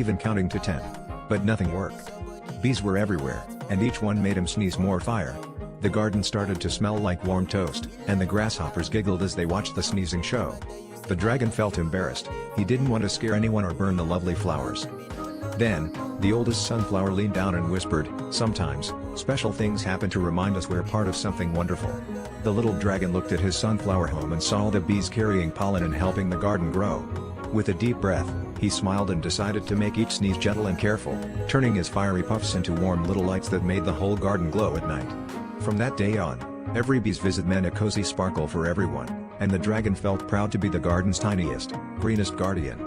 even counting to 10. But nothing worked. Bees were everywhere, and each one made him sneeze more fire. The garden started to smell like warm toast, and the grasshoppers giggled as they watched the sneezing show. The dragon felt embarrassed. He didn't want to scare anyone or burn the lovely flowers. Then, the oldest sunflower leaned down and whispered, "Sometimes, special things happen to remind us we're part of something wonderful." The little dragon looked at his sunflower home and saw the bees carrying pollen and helping the garden grow. With a deep breath, he smiled and decided to make each sneeze gentle and careful, turning his fiery puffs into warm little lights that made the whole garden glow at night. From that day on, every bee's visit meant a cozy sparkle for everyone, and the dragon felt proud to be the garden's tiniest, greenest guardian.